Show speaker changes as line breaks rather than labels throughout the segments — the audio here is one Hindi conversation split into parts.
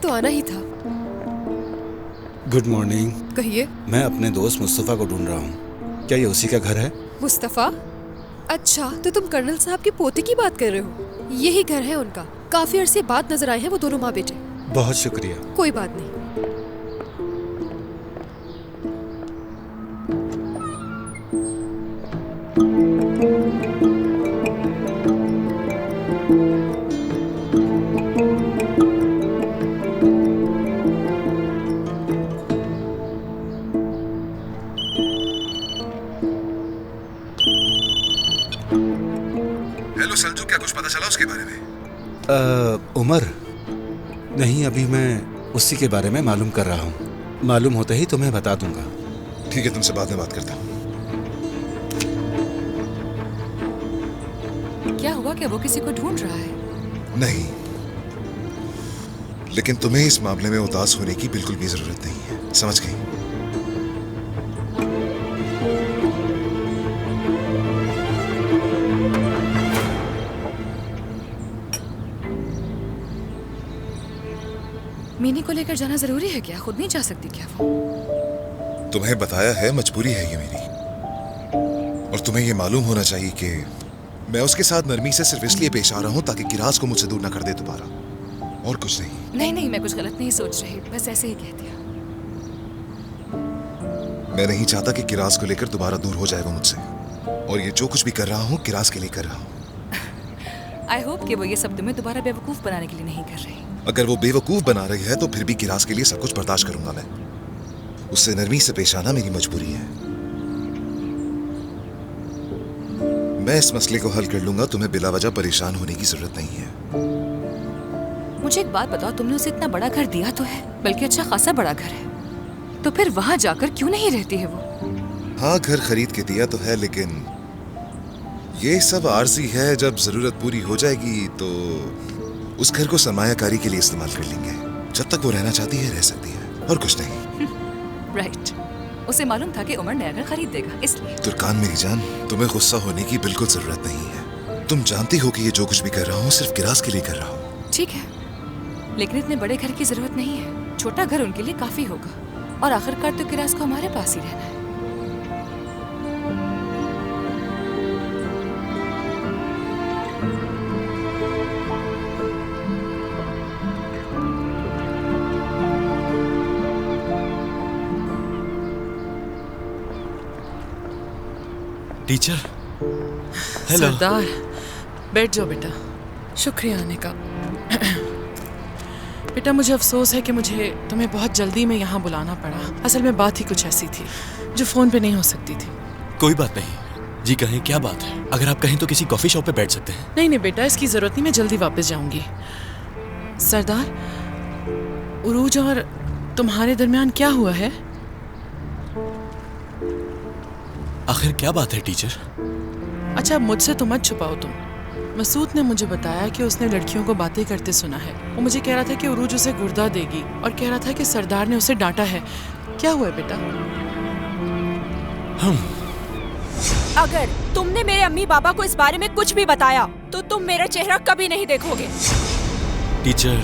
तो आना ही था।
Good morning.
कहिए।
मैं अपने दोस्त मुस्तफ़ा को ढूंढ रहा हूँ। क्या ये उसी का घर है?
मुस्तफ़ा? अच्छा, तो तुम कर्नल साहब के पोते की बात कर रहे हो। यही घर है उनका। काफी अरसे बाद नजर आए हैं वो दोनों माँ बेटे।
बहुत शुक्रिया।
कोई बात नहीं।
हेलो संजू, क्या कुछ पता चला उसके बारे में?
उमर नहीं, अभी मैं उसी के बारे में मालूम कर रहा हूँ। मालूम होते ही तुम्हें बता दूंगा।
ठीक है, तुमसे बाद में बात करता हूँ।
क्या हुआ? क्या वो किसी को ढूंढ रहा है?
नहीं, लेकिन तुम्हें इस मामले में उदास होने की बिल्कुल भी जरूरत नहीं है, समझ गई?
मीनी को लेकर जाना जरूरी है क्या? खुद नहीं जा सकती क्या वो?
तुम्हें बताया है, मजबूरी है ये मेरी। और तुम्हें ये मालूम होना चाहिए कि मैं उसके साथ नरमी से सिर्फ इसलिए पेश आ रहा हूं ताकि किराज को मुझसे दूर ना कर दे दोबारा, और कुछ नहीं।
नहीं नहीं, मैं कुछ गलत नहीं सोच रही, बस ऐसे ही कह दिया।
मैं नहीं चाहता कि किराज को लेकर दोबारा दूर हो जाए वो मुझसे, और ये जो कुछ भी कर रहा हूँ किराज के लिए कर रहा हूँ।
आई होप कि वो ये सब तुम्हें दोबारा बेवकूफ बनाने के लिए नहीं कर रही।
अगर वो बेवकूफ बना रही है तो फिर भी किराज के लिए सब कुछ बर्दाश्त करूंगा मैं। उससे नरमी से पेश आना मेरी मजबूरी है। मैं इस मसले को हल कर लूंगा, तुम्हें बिला वजह परेशान होने की जरूरत नहीं है।
मुझे एक बात बताओ, तुमने उसे इतना बड़ा घर दिया तो है, बल्कि अच्छा खासा बड़ा घर है, तो फिर वहां जाकर क्यों नहीं रहती है वो?
हाँ, घर खरीद के दिया तो है, लेकिन ये सब आर्जी है। जब जरूरत पूरी हो जाएगी तो उस घर को सरमायाकारी के लिए इस्तेमाल कर लेंगे। जब तक वो रहना चाहती है रह सकती है, और कुछ नहीं।
राइट। उसे मालूम था कि उमर नया घर खरीद देगा, इसलिए।
तुर्कान मेरी जान, तुम्हें गुस्सा होने की बिल्कुल जरूरत नहीं है। तुम जानती हो कि ये जो कुछ भी कर रहा हूँ सिर्फ किराज के लिए कर रहा हूँ।
ठीक है, लेकिन इतने बड़े घर की जरूरत नहीं है। छोटा घर उनके लिए काफी होगा, और आखिरकार तो किराज को हमारे पास ही रहना है।
Teacher, hello.
सरदार, बैठ जाओ बेटा। शुक्रिया आने का। बेटा, मुझे अफसोस है कि मुझे तुम्हें बहुत जल्दी में यहाँ बुलाना पड़ा। असल में बात ही कुछ ऐसी थी जो फ़ोन पे नहीं हो सकती थी।
कोई बात नहीं जी, कहें क्या बात है? अगर आप कहें तो किसी कॉफ़ी शॉप पे बैठ सकते हैं।
नहीं नहीं बेटा, इसकी ज़रूरत नहीं, मैं जल्दी वापस जाऊँगी। सरदार, उरूज और तुम्हारे दरमियान क्या हुआ है?
आखिर क्या बात है टीचर?
अच्छा, मुझसे तो मत छुपाओ तुम। मसूद ने मुझे बताया कि उसने लड़कियों को बातें करते सुना है। वो मुझे कह रहा था कि उरूज उसे गुर्दा देगी, और कह रहा था कि सरदार ने उसे डांटा है। क्या हुआ है बेटा?
अगर तुमने मेरे अम्मी पापा को इस बारे में कुछ भी बताया तो तुम मेरा चेहरा कभी नहीं देखोगे।
टीचर,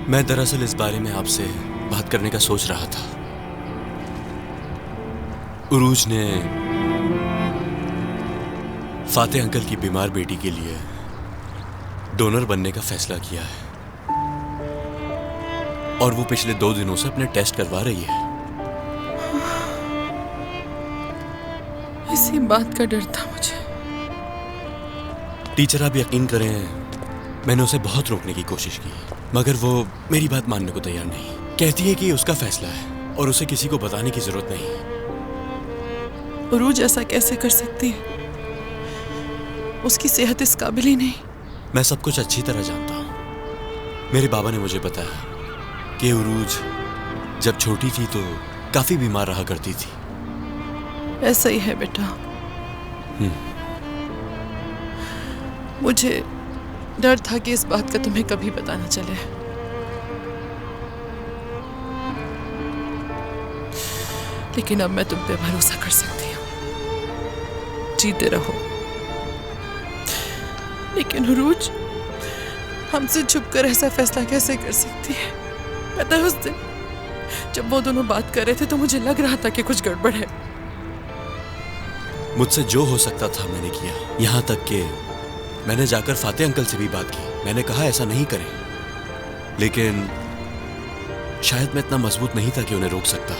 मैं दरअसल इस बारे में आपसे बात करने का सोच रहा था। उरूज ने फातेह अंकल की बीमार बेटी के लिए डोनर बनने का फैसला किया है, और वो पिछले 2 दिनों से अपने टेस्ट करवा रही है।
इसी बात का डर था मुझे।
टीचर, आप यकीन करें, मैंने उसे बहुत रोकने की कोशिश की, मगर वो मेरी बात मानने को तैयार नहीं। कहती है कि ये उसका फैसला है और उसे किसी को बताने की जरूरत नहीं।
उरूज ऐसा कैसे कर सकती है? उसकी सेहत इस काबिल ही नहीं।
मैं सब कुछ अच्छी तरह जानता हूँ। मेरे बाबा ने मुझे बताया कि उरूज जब छोटी थी तो काफी बीमार रहा करती थी।
ऐसा ही है बेटा। मुझे डर था कि इस बात का तुम्हें कभी पता न चले। लेकिन अब मैं तुम पे भरोसा कर सकती हूँ। जीते रहो। लेकिन उरूज हमसे छुपकर ऐसा फैसला कैसे कर सकती है? पता है उस दिन जब वो दोनों बात कर रहे थे तो मुझे लग रहा था कि कुछ गड़बड़ है।
मुझसे जो हो सकता था मैंने किया। यहाँ तक कि मैंने जाकर फाते अंकल से भी बात की। मैंने कहा ऐसा नहीं करें, लेकिन शायद मैं इतना मजबूत नहीं था कि उन्हें रोक सकता।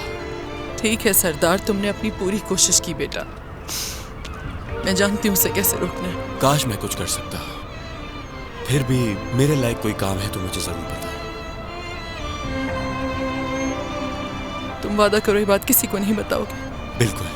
ठीक है सरदार, तुमने अपनी पूरी कोशिश की बेटा। मैं जानती हूँ उसे कैसे रोकना है।
काश मैं कुछ कर सकता। फिर भी मेरे लायक कोई काम है तो मुझे जरूर बताओ।
तुम वादा करो ये बात किसी को नहीं बताओगे?
बिल्कुल।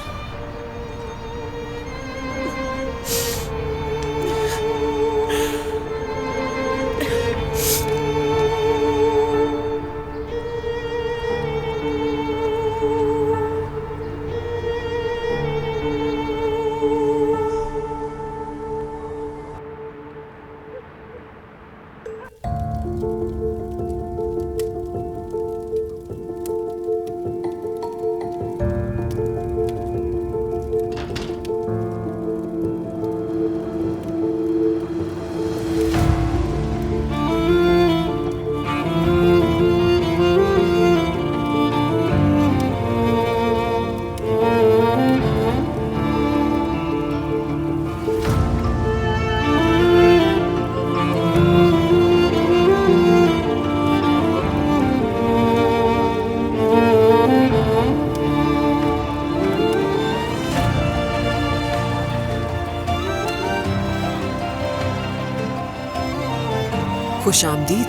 खुश आमदीद।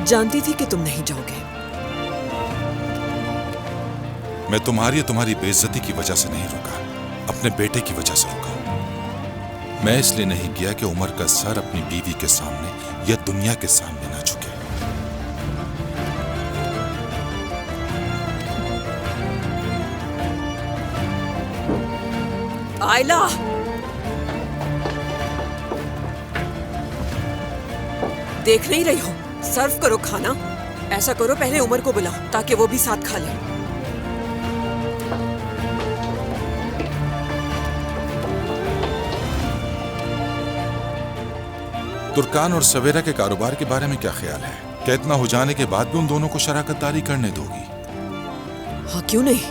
जानती थी कि तुम नहीं जाओगे।
मैं तुम्हारी बेइज्जती की वजह से नहीं रुका, अपने बेटे की वजह से रुका। मैं इसलिए नहीं किया कि उमर का सर अपनी बीवी के सामने या दुनिया के सामने ना झुके।
आयला, देख नहीं रही हो? सर्व करो खाना। ऐसा करो, पहले उमर को बुलाओ ताकि वो भी साथ खा ले।
तुर्कान और सवेरा के कारोबार के बारे में क्या ख्याल है? क्या इतना हो जाने के बाद भी उन दोनों को शराकतदारी करने दोगी?
हाँ, क्यों नहीं,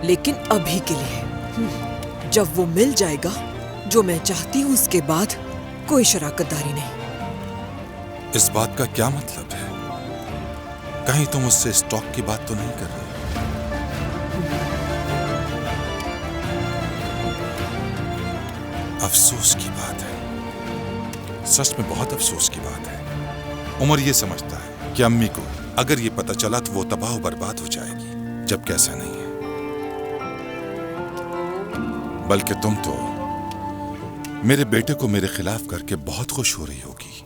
लेकिन अभी के लिए। जब वो मिल जाएगा जो मैं चाहती हूँ उसके बाद कोई शराकतदारी नहीं।
इस बात का क्या मतलब है? कहीं तुम उससे स्टॉक की बात तो नहीं कर रही? अफसोस की बात है, सच में बहुत अफसोस की बात है। उमर ये समझता है कि अम्मी को अगर ये पता चला तो वो तबाह बर्बाद हो जाएगी, जबकि ऐसा नहीं है। बल्कि तुम तो मेरे बेटे को मेरे खिलाफ करके बहुत खुश हो रही होगी।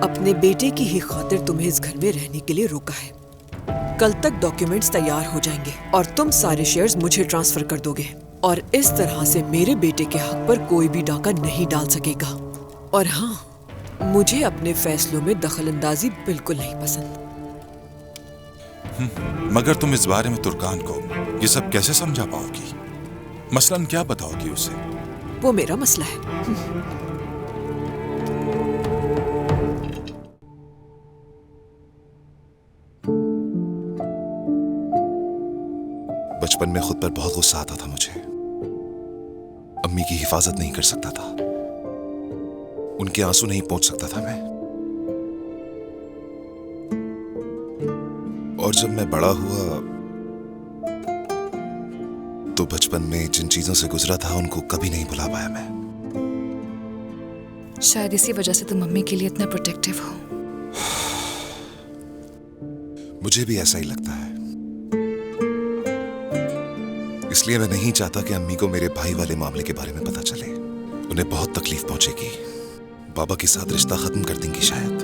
अपने बेटे की ही खातिर तुम्हें इस घर में रहने के लिए रोका है। कल तक डॉक्यूमेंट्स तैयार हो जाएंगे और तुम सारे शेयर्स मुझे ट्रांसफर कर दोगे, और इस तरह से मेरे बेटे के हक पर कोई भी डाका नहीं डाल सकेगा। और हाँ, मुझे अपने फैसलों में दखलंदाजी बिल्कुल नहीं पसंद।
मगर तुम इस बारे में तुर्कान को ये सब कैसे समझा पाओगी? मसलन क्या बताओगी उसे?
वो मेरा मसला है।
बचपन में खुद पर बहुत गुस्सा आता था मुझे। अम्मी की हिफाजत नहीं कर सकता था, उनके आंसू नहीं पहुंच सकता था मैं। और जब मैं बड़ा हुआ तो बचपन में जिन चीजों से गुजरा था उनको कभी नहीं भुला पाया मैं।
शायद इसी वजह से तुम मम्मी के लिए इतना प्रोटेक्टिव हो।
मुझे भी ऐसा ही लगता है। इसलिए मैं नहीं चाहता कि अम्मी को मेरे भाई वाले मामले के बारे में पता चले। उन्हें बहुत तकलीफ पहुंचेगी। बाबा के साथ रिश्ता खत्म कर देंगी शायद।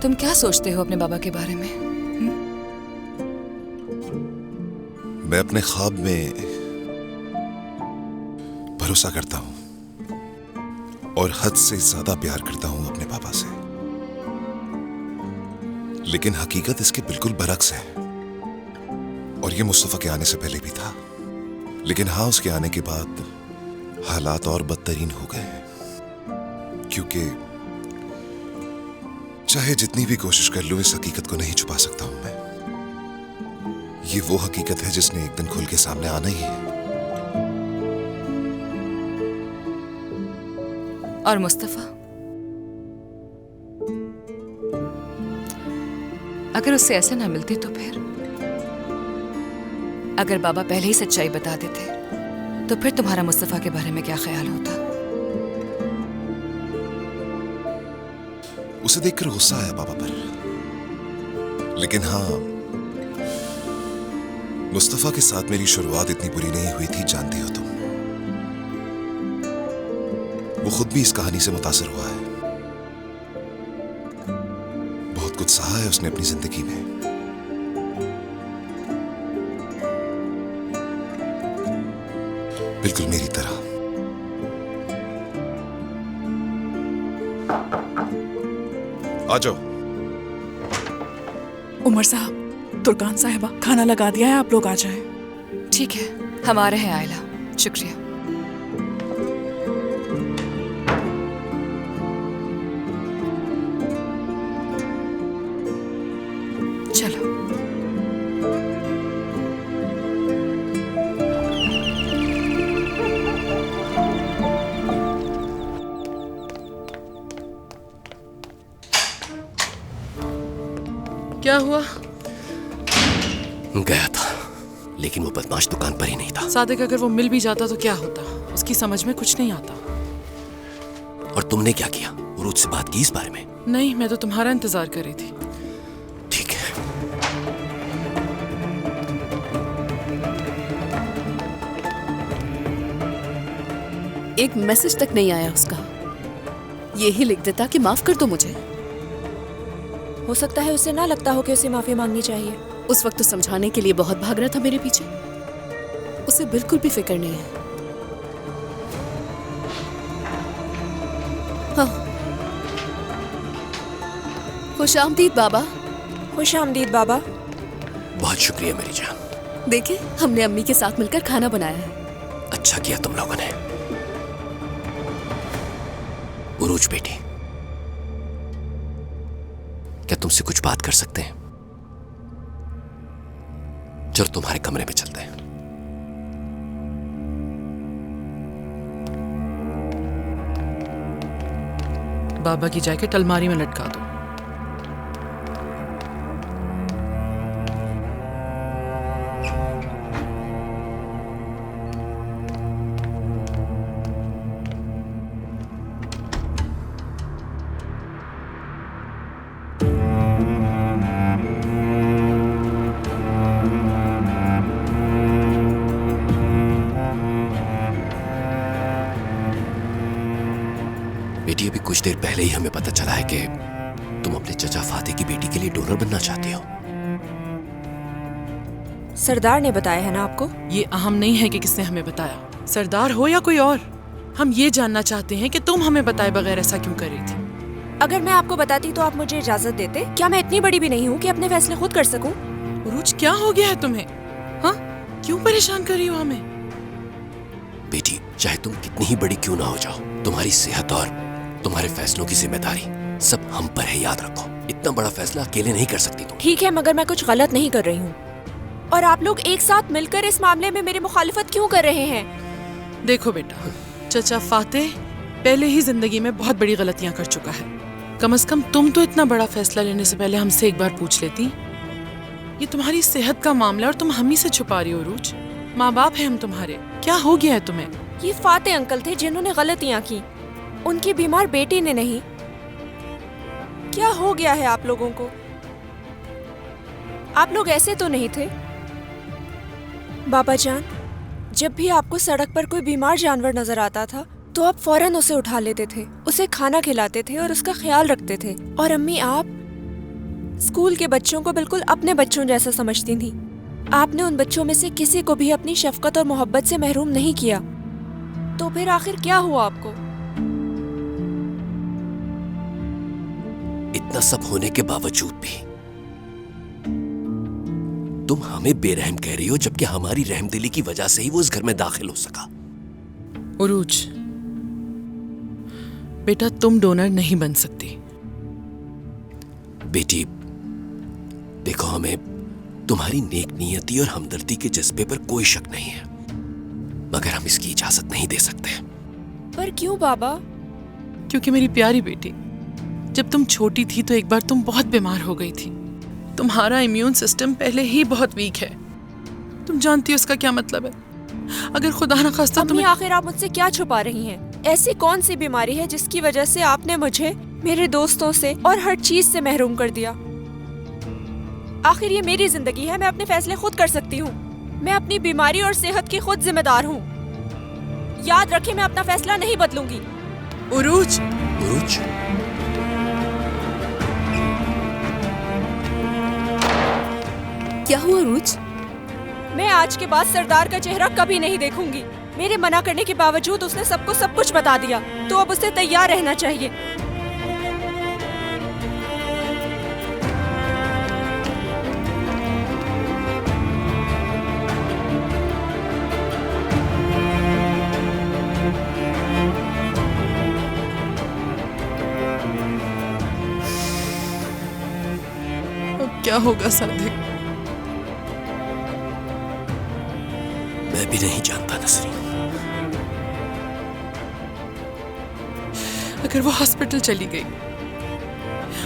तुम क्या सोचते हो अपने बाबा के बारे में?
मैं अपने ख्वाब में भरोसा करता हूं, और हद से ज्यादा प्यार करता हूं अपने पापा से। लेकिन हकीकत इसके बिल्कुल बरक्स है। और ये मुस्तफा के आने से पहले भी था। लेकिन हाँ, उसके आने के बाद हालात और बदतरीन हो गए हैं। क्योंकि चाहे जितनी भी कोशिश कर लूं, इस हकीकत को नहीं छुपा सकता हूं मैं। ये वो हकीकत है जिसने एक दिन खुल के सामने आना ही है।
और मुस्तफा, अगर उससे ऐसे ना मिलती तो फिर? अगर बाबा पहले ही सच्चाई बता देते तो फिर तुम्हारा मुस्तफा के बारे में क्या ख्याल होता?
उसे देखकर गुस्सा आया पापा पर। लेकिन हाँ, मुस्तफा के साथ मेरी शुरुआत इतनी बुरी नहीं हुई थी, जानती हो तुम। वो खुद भी इस कहानी से मुतासिर हुआ है। बहुत कुछ सहा है उसने अपनी जिंदगी में। बिल्कुल मेरी तरह। आ जाओ।
उमर साहब, तुर्कान साहिबा, खाना लगा दिया है, आप लोग आ जाएं।
ठीक है, हम आ रहे हैं आयला। शुक्रिया। चलो।
क्या हुआ?
गया था, लेकिन वो बदमाश दुकान पर ही नहीं था।
सादिक, अगर वो मिल भी जाता तो क्या होता? उसकी समझ में कुछ नहीं आता।
और तुमने क्या किया? उरूज से बात की इस बारे में?
नहीं, मैं तो तुम्हारा इंतजार कर रही थी।
ठीक है।
एक मैसेज तक नहीं आया उसका। यही लिख देता कि माफ कर दो मुझे।
हो सकता है उसे ना लगता हो कि उसे माफी मांगनी चाहिए।
उस वक्त तो समझाने के लिए बहुत भाग रहा था मेरे पीछे। उसे बिल्कुल भी फिक्र नहीं है। हाँ। खुशामदीद बाबा।
खुशामदीद बाबा।
बहुत शुक्रिया मेरी जान।
देखे, हमने अम्मी के साथ मिलकर खाना बनाया है।
अच्छा किया तुम लोगों ने। उरूज बेटी, क्या तुमसे कुछ बात कर सकते हैं? चलो तुम्हारे कमरे में चलते हैं।
बाबा की जैकेट अलमारी में लटका दो।
बेटी, अभी कुछ देर पहले ही हमें पता चला है कि तुम अपने चचा फाते की बेटी के लिए डोनर बनना चाहती हो।
सरदार ने बताया है ना आपको?
ये अहम नहीं है कि किसने हमें बताया, सरदार हो या कोई और। हम ये जानना चाहते हैं कि तुम हमें बताए बगैर ऐसा क्यों कर रही थी।
अगर मैं आपको बताती तो आप मुझे इजाजत देते? क्या मैं इतनी बड़ी भी नहीं हूँ कि अपने फैसले खुद कर सकूं?
उरूज, क्या हो गया है तुम्हें? हाँ, क्यों परेशान कर रही हो हमें?
बेटी, चाहे तुम कितनी ही बड़ी क्यों ना हो जाओ, तुम्हारी सेहत और तुम्हारे फैसलों की जिम्मेदारी सब हम पर है, याद रखो। इतना बड़ा फैसला अकेले नहीं कर सकती तुम।
ठीक है, मगर मैं कुछ गलत नहीं कर रही हूँ। और आप लोग एक साथ मिलकर इस मामले में मेरी मुखालिफत क्यों कर रहे हैं?
देखो बेटा, चचा फाते पहले ही जिंदगी में बहुत बड़ी गलतियां कर चुका है। कम से कम तुम तो इतना बड़ा फैसला लेने से पहले हमसे एक बार पूछ लेती। ये तुम्हारी सेहत का मामला और तुम हम ही से छुपा रही हो। रूज, माँ बाप है हम तुम्हारे, क्या हो गया है तुम्हें?
ये फाते अंकल थे जिन्होंने गलतियां की, उनकी बीमार बेटी ने नहीं। क्या हो गया है आप लोगों को? आप लोग ऐसे तो नहीं थे। बाबा जान, जब भी आपको सड़क पर कोई बीमार जानवर नजर आता था तो आप फौरन उसे उठा लेते थे, उसे खाना खिलाते थे और उसका ख्याल रखते थे। और अम्मी, आप स्कूल के बच्चों को बिल्कुल अपने बच्चों जैसा समझती थी। आपने उन बच्चों में से किसी को भी अपनी शफकत और मोहब्बत से महरूम नहीं किया। तो फिर आखिर क्या हुआ आपको?
इतना सब होने के बावजूद भी तुम हमें बेरहम कह रही हो, जबकि हमारी रहमदिली की वजह से ही वो इस घर में दाखिल हो सका।
उरूज, बेटा तुम डोनर नहीं बन सकती।
बेटी देखो, हमें तुम्हारी नेक नियति और हमदर्दी के जज्बे पर कोई शक नहीं है, मगर हम इसकी इजाजत नहीं दे सकते।
पर क्यों बाबा?
क्योंकि मेरी प्यारी बेटी, जब तुम छोटी थी तो एक बार तुम बहुत बीमार हो गई थी। तुम्हारा इम्यून सिस्टम पहले ही बहुत वीक है। तुम जानती हो इसका क्या मतलब है? अगर खुदा न खास्ता
अम्मी,
तुम्हें...
आखिर आप मुझसे क्या छुपा रही हैं? ऐसी कौन सी बीमारी है जिसकी वजह से आपने मुझे मेरे दोस्तों से और हर चीज से महरूम कर दिया? आखिर ये मेरी जिंदगी है, मैं अपने फैसले खुद कर सकती हूँ। मैं अपनी बीमारी और सेहत की खुद जिम्मेदार हूँ। याद रखें, मैं अपना फैसला नहीं बदलूंगी।
उरूज,
उरूज,
क्या हुआ उरूज?
मैं आज के बाद सरदार का चेहरा कभी नहीं देखूंगी। मेरे मना करने के बावजूद उसने सबको सब कुछ बता दिया, तो अब उसे तैयार रहना चाहिए।
अब क्या होगा सादिक?
मैं भी नहीं जानता नसरीन।
अगर वो हॉस्पिटल चली गई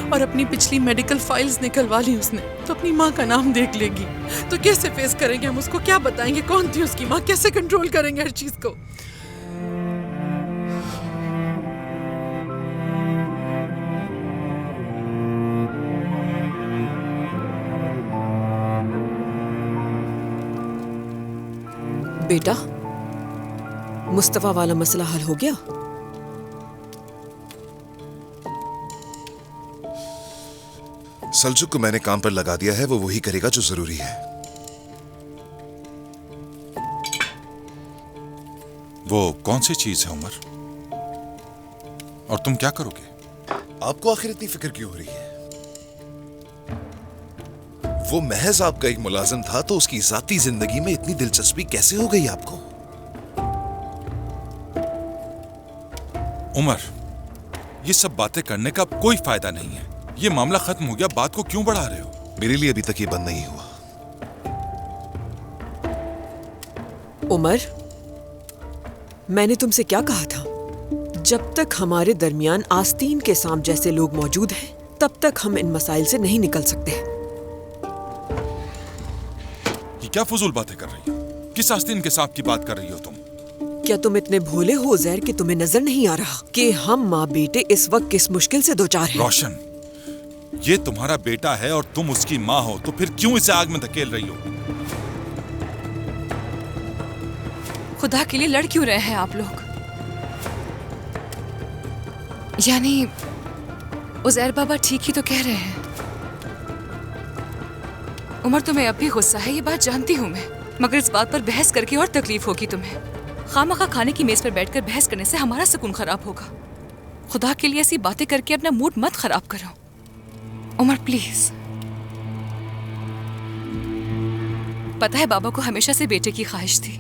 और अपनी पिछली मेडिकल फाइल्स निकलवा ली उसने, तो अपनी माँ का नाम देख लेगी। तो कैसे फेस करेंगे हम उसको? क्या बताएंगे कौन थी उसकी माँ? कैसे कंट्रोल करेंगे हर चीज को?
बेटा, मुस्तफा वाला मसला हल हो गया?
सल्जुक को मैंने काम पर लगा दिया है, वो वही करेगा जो जरूरी है।
वो कौन सी चीज है उमर? और तुम क्या करोगे?
आपको आखिर इतनी फिक्र क्यों हो रही है? वो महज आपका एक मुलाजिम था, तो उसकी जाती जिंदगी में इतनी दिलचस्पी कैसे हो गई आपको?
उमर, ये सब बातें करने का कोई फायदा नहीं है। ये मामला खत्म हो गया, बात को क्यों बढ़ा रहे हो?
मेरे लिए अभी तक ये बंद नहीं हुआ।
उमर, मैंने तुमसे क्या कहा था? जब तक हमारे दरमियान आस्तीन के सांप जैसे लोग मौजूद हैं, तब तक हम इन मसाइल से नहीं निकल सकते।
ये क्या फजूल बातें कर रही हो? किस आस्तीन के सांप की बात कर रही हो तुम?
क्या तुम इतने भोले हो ज़ैर कि तुम्हें नजर नहीं आ रहा कि हम माँ बेटे इस वक्त किस मुश्किल से दो चार हैं?
रोशन, ये तुम्हारा बेटा है और तुम उसकी माँ हो, तो फिर क्यों इसे आग में धकेल रही हो?
खुदा के लिए लड़ क्यों रहे हैं आप लोग? यानी उज़ैर बाबा ठीक ही तो कह रहे हैं। उमर, तुम्हें अब भी गुस्सा है, ये बात जानती हूँ मैं, मगर इस बात पर बहस करके और तकलीफ होगी तुम्हें। खामखा खाने की मेज पर बैठकर बहस करने से हमारा सुकून खराब होगा। खुदा के लिए ऐसी बातें करके अपना मूड मत खराब करो। उमर प्लीज। पता है बाबा को हमेशा से बेटे की ख्वाहिश थी,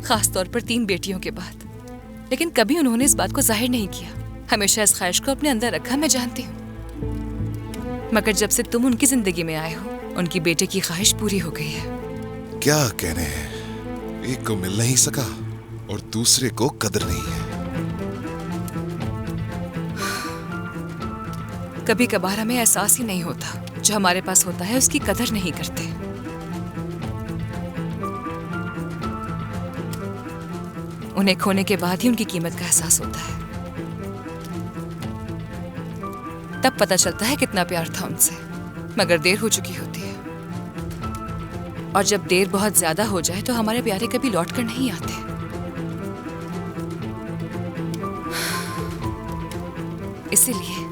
खास तौर पर 3 बेटियों के बाद, लेकिन कभी उन्होंने इस बात को जाहिर नहीं किया। हमेशा इस ख्वाहिश को अपने अंदर रखा, मैं जानती हूँ। मगर जब से तुम उनकी जिंदगी में आए हो, उनकी बेटे की ख्वाहिश पूरी हो गई है।
क्या कहने हैं, एक को मिल नहीं सका और दूसरे को कदर नहीं है।
कभी कभार हमें एहसास ही नहीं होता, जो हमारे पास होता है उसकी कदर नहीं करते। उन्हें खोने के बाद ही उनकी कीमत का एहसास होता है। तब पता चलता है कितना प्यार था उनसे, मगर देर हो चुकी होती है। और जब देर बहुत ज्यादा हो जाए तो हमारे प्यारे कभी लौट कर नहीं आते। इसीलिए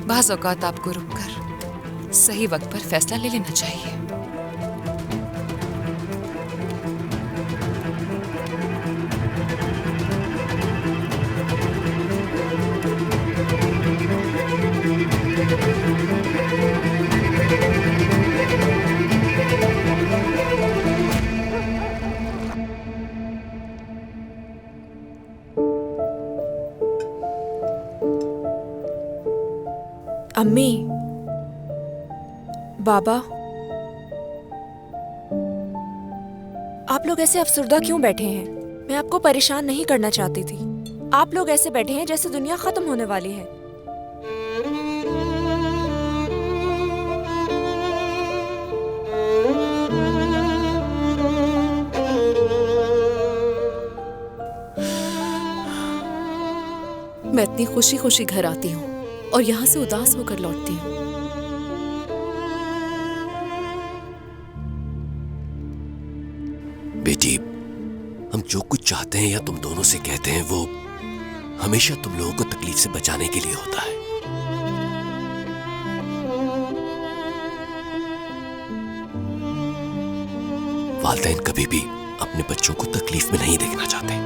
बाज़ औक़ात आपको रुककर सही वक्त पर फैसला ले लेना चाहिए।
अम्मी, बाबा, आप लोग ऐसे अफसरदा क्यों बैठे हैं? मैं आपको परेशान नहीं करना चाहती थी। आप लोग ऐसे बैठे हैं जैसे दुनिया खत्म होने वाली है।
मैं इतनी खुशी खुशी घर आती हूँ और यहाँ से उदास होकर लौटती हूँ।
बेटी, हम जो कुछ चाहते हैं या तुम दोनों से कहते हैं वो हमेशा तुम लोगों को तकलीफ से बचाने के लिए होता है। वालिदैन कभी भी अपने बच्चों को तकलीफ में नहीं देखना चाहते।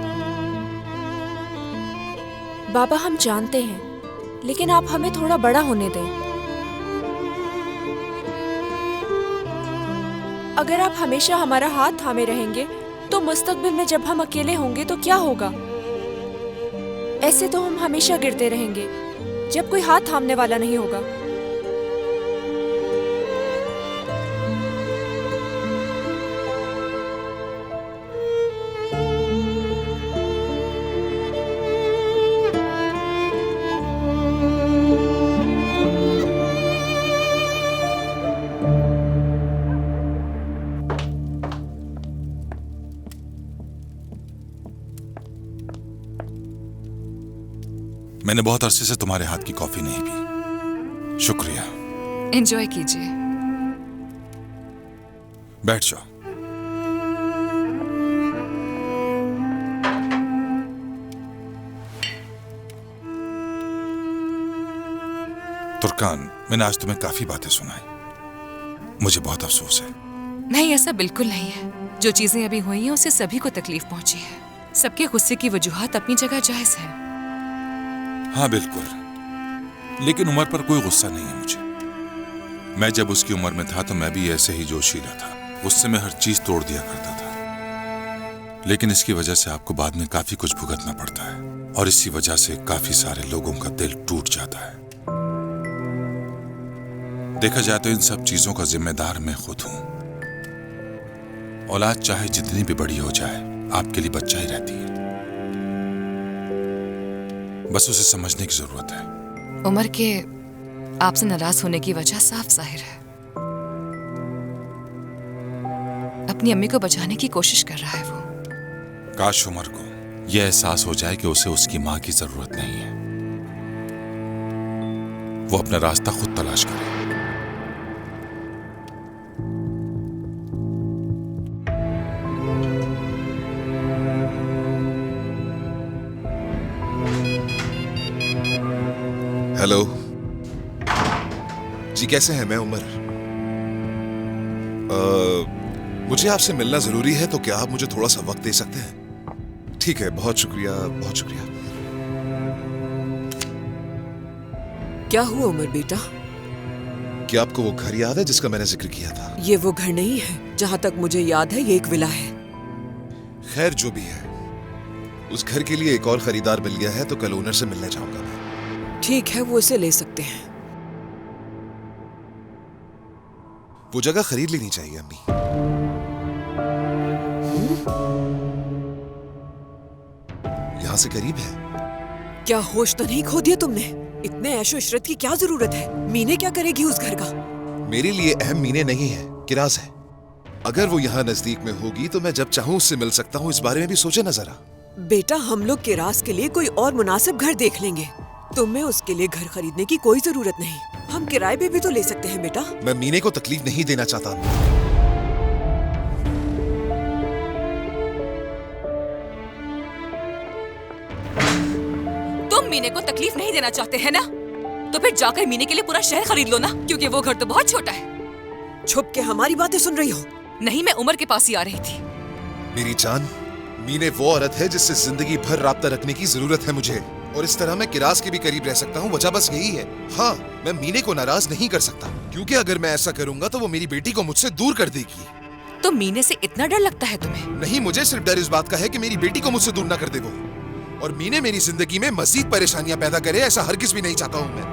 बाबा, हम जानते हैं, लेकिन आप हमें थोड़ा बड़ा होने दें। अगर आप हमेशा हमारा हाथ थामे रहेंगे तो मुस्तकबिल में जब हम अकेले होंगे तो क्या होगा? ऐसे तो हम हमेशा गिरते रहेंगे जब कोई हाथ थामने वाला नहीं होगा।
मैंने बहुत अरसे से तुम्हारे हाथ की कॉफी नहीं पी। शुक्रिया।
एंजॉय कीजिए।
बैठ जाओ। तुर्कान, मैंने आज तुम्हें काफी बातें सुनाई। मुझे बहुत अफसोस है।
नहीं, ऐसा बिल्कुल नहीं है। जो चीजें अभी हुई हैं उससे सभी को तकलीफ पहुंची है। सबके गुस्से की वजूहात अपनी जगह जायज है।
हाँ बिल्कुल, लेकिन उमर पर कोई गुस्सा नहीं है मुझे। मैं जब उसकी उम्र में था तो मैं भी ऐसे ही जोशीला था। उससे मैं हर चीज तोड़ दिया करता था। लेकिन इसकी वजह से आपको बाद में काफी कुछ भुगतना पड़ता है और इसी वजह से काफी सारे लोगों का दिल टूट जाता है। देखा जाए तो इन सब चीजों का जिम्मेदार मैं खुद हूं। औलाद चाहे जितनी भी बड़ी हो जाए आपके लिए बच्चा ही रहती है। बस उसे समझने की जरूरत है।
उमर के आपसे नाराज होने की वजह साफ जाहिर है। अपनी अम्मी को बचाने की कोशिश कर रहा है वो।
काश उमर को यह एहसास हो जाए कि उसे उसकी मां की जरूरत नहीं है। वो अपना रास्ता खुद तलाश करे।
हेलो जी, कैसे हैं? मैं उमर। मुझे आपसे मिलना जरूरी है, तो क्या आप मुझे थोड़ा सा वक्त दे सकते हैं? ठीक है, बहुत शुक्रिया, बहुत शुक्रिया।
क्या हुआ उमर बेटा?
क्या आपको वो घर याद है जिसका मैंने जिक्र किया था?
ये वो घर नहीं है। जहाँ तक मुझे याद है ये एक विला है।
खैर, जो भी है, उस घर के लिए एक और खरीदार मिल गया है, तो कल ओनर से मिलने जाऊंगा मैं।
ठीक है, वो इसे ले सकते हैं।
वो जगह खरीद लेनी चाहिए अम्मी। यहाँ से करीब है।
क्या होश तो नहीं खो दिया तुमने? इतने ऐशो इशरत की क्या जरूरत है? मीने क्या करेगी उस घर का?
मेरे लिए अहम मीने नहीं है, किराज है। अगर वो यहाँ नजदीक में होगी तो मैं जब चाहूँ उससे मिल सकता हूँ। इस बारे में भी सोचे ना जरा।
बेटा, हम लोग किराज के लिए कोई और मुनासिब घर देख लेंगे। तुम्हें उसके लिए घर खरीदने की कोई जरूरत नहीं। हम किराए पे भी तो ले सकते हैं बेटा।
मैं मीने को तकलीफ नहीं देना चाहता।
तुम मीने को तकलीफ नहीं देना चाहते हैं ना? तो फिर जाकर मीने के लिए पूरा शहर खरीद लो ना, क्योंकि वो घर तो बहुत छोटा है।
छुप के हमारी बातें सुन रही हो?
नहीं, मैं उमर के पास ही आ रही थी।
मेरी जान, मीने वो औरत है जिससे जिंदगी भर राब्ता रखने की जरूरत है मुझे। और इस तरह मैं किरास के भी करीब रह सकता हूँ। वजह बस यही है। हाँ, मैं मीने को नाराज नहीं कर सकता, क्योंकि अगर मैं ऐसा करूंगा तो वो मेरी बेटी को मुझसे दूर कर देगी।
तो मीने से इतना डर लगता है तुम्हें?
नहीं, मुझे सिर्फ डर इस बात का है कि मेरी बेटी को मुझसे दूर ना कर दे वो। और मीने मेरी जिंदगी में मजीद परेशानियां पैदा करे, ऐसा हरगिज भी नहीं चाहता हूं मैं।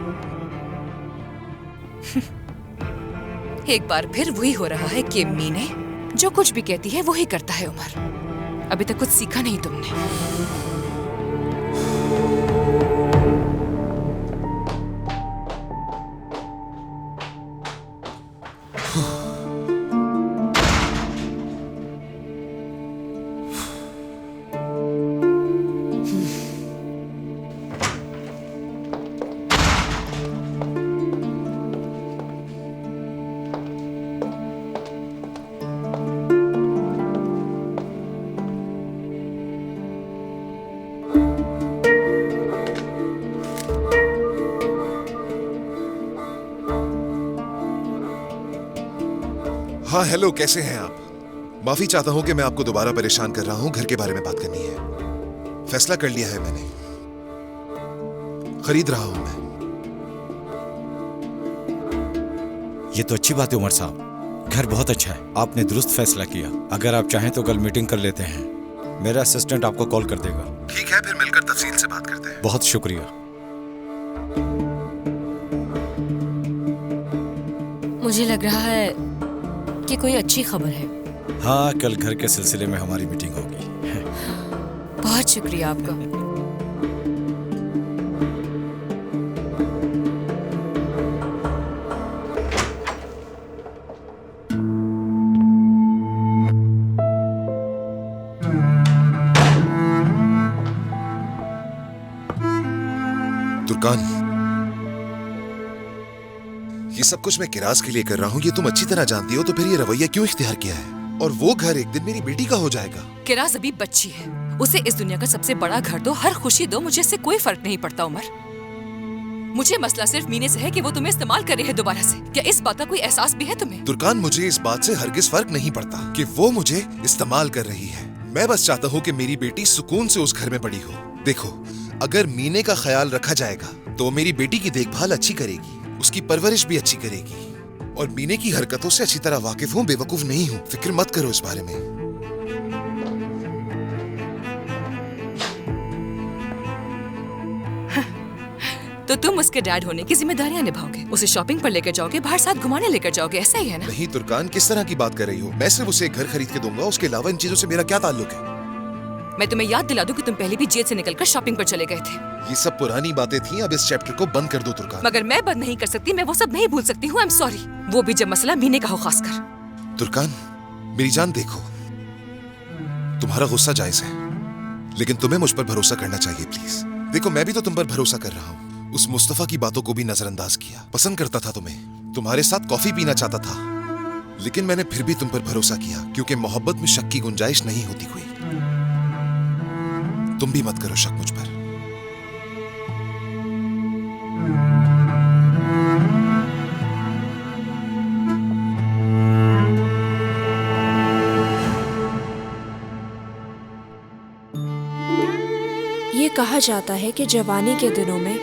एक बार फिर वही हो रहा है कि मीने जो कुछ भी कहती है वही करता है उमर। अभी तक कुछ सीखा नहीं तुमने।
हाँ हेलो, कैसे हैं आप? माफी चाहता हूं कि मैं आपको दोबारा परेशान कर रहा हूं। घर के बारे में बात करनी है। फैसला कर लिया है मैंने, खरीद रहा हूं मैं।
ये तो अच्छी बात है उमर साहब, घर बहुत अच्छा है। आपने दुरुस्त फैसला किया। अगर आप चाहें तो कल मीटिंग कर लेते हैं, मेरा असिस्टेंट आपको कॉल कर देगा।
ठीक है, फिर मिलकर तफसील से बात करते हैं।
बहुत शुक्रिया।
मुझे लग रहा है कि कोई अच्छी खबर है।
हाँ, कल घर के सिलसिले में हमारी मीटिंग होगी।
बहुत शुक्रिया आपका।
तुर्कान, ये सब कुछ मैं किरास के लिए कर रहा हूँ, ये तुम अच्छी तरह जानती हो, तो फिर ये रवैया क्यों इख्तियार किया है? और वो घर एक दिन मेरी बेटी का हो जाएगा।
किरास अभी बच्ची है, उसे इस दुनिया का सबसे बड़ा घर दो, हर खुशी दो, मुझे इससे कोई फर्क नहीं पड़ता उमर। मुझे मसला सिर्फ मीने से है कि वो तुम्हें इस्तेमाल कर रही है दोबारा से। क्या इस बात का कोई एहसास भी है तुम्हें?
तुर्कान, मुझे इस बात से हरगिज फर्क नहीं पड़ता कि वो मुझे इस्तेमाल कर रही है। मैं बस चाहता हूँ कि मेरी बेटी सुकून से उस घर में बड़ी हो। देखो, अगर मीने का ख्याल रखा जाएगा तो मेरी बेटी की देखभाल अच्छी करेगी, उसकी परवरिश भी अच्छी करेगी। और मीने की हरकतों से अच्छी तरह वाकिफ हूँ, बेवकूफ नहीं हूँ। फिक्र मत करो इस बारे में।
तो तुम उसके डैड होने की जिम्मेदारियां निभाओगे, उसे शॉपिंग पर लेकर जाओगे, बाहर साथ घुमाने लेकर जाओगे, ऐसा ही है ना?
नहीं तुर्कान, किस तरह की बात कर रही हो? मैं सिर्फ उसे एक घर खरीद के दूंगा, उसके अलावा इन चीजों से मेरा क्या ताल्लुक है?
मैं तुम्हें याद दिला दूं कि तुम पहले भी जेल से निकलकर शॉपिंग पर चले गए थे।
ये सब पुरानी बातें थी, अब इस चैप्टर को बंद कर दो तुर्कान।
मगर मैं बंद नहीं कर सकती, मैं वो सब नहीं भूल सकती हूँ। आई एम सॉरी, वो भी जब मसला मीने का हो खासकर।
तुर्कान, मेरी जान देखो, तुम्हारा गुस्सा जायज है, लेकिन तुम्हें मुझ पर भरोसा करना चाहिए प्लीज। देखो, मैं भी तो तुम पर भरोसा कर रहा हूँ। उस मुस्तफा की बातों को भी नजरअंदाज किया। पसंद करता था तुम्हें, तुम्हारे साथ कॉफी पीना चाहता था, लेकिन मैंने फिर भी तुम पर भरोसा किया, क्योंकि मोहब्बत में शक की गुंजाइश नहीं होती कोई। तुम भी मत करो शक मुझ पर।
ये कहा जाता है कि जवानी के दिनों में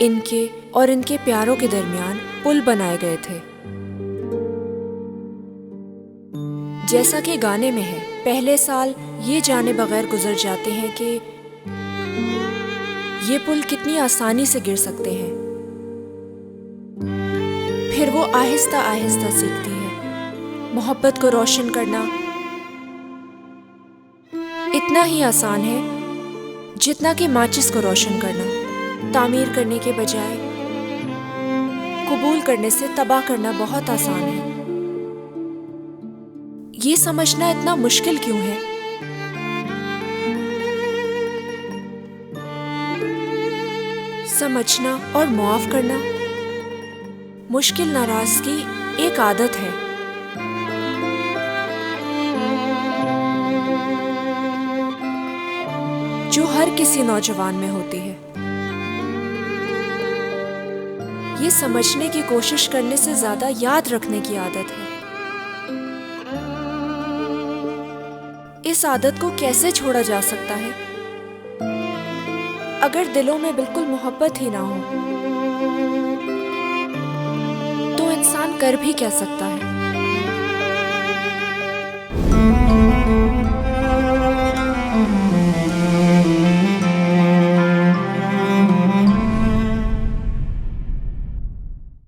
इनके और इनके प्यारों के दरमियान पुल बनाए गए थे। जैसा कि गाने में है, पहले साल ये जाने बगैर गुजर जाते हैं कि ये पुल कितनी आसानी से गिर सकते हैं। फिर वो आहिस्ता आहिस्ता सीखती है। मोहब्बत को रोशन करना इतना ही आसान है जितना कि माचिस को रोशन करना। तामीर करने के बजाय कबूल करने से तबाह करना बहुत आसान है। ये समझना इतना मुश्किल क्यों है? समझना और मुआफ करना मुश्किल नाराजगी एक आदत है। जो हर किसी नौजवान में होती है। ये समझने की कोशिश करने से ज्यादा याद रखने की आदत है। इस आदत को कैसे छोड़ा जा सकता है? अगर दिलों में बिल्कुल मोहब्बत ही ना हो तो इंसान कर भी क्या सकता है?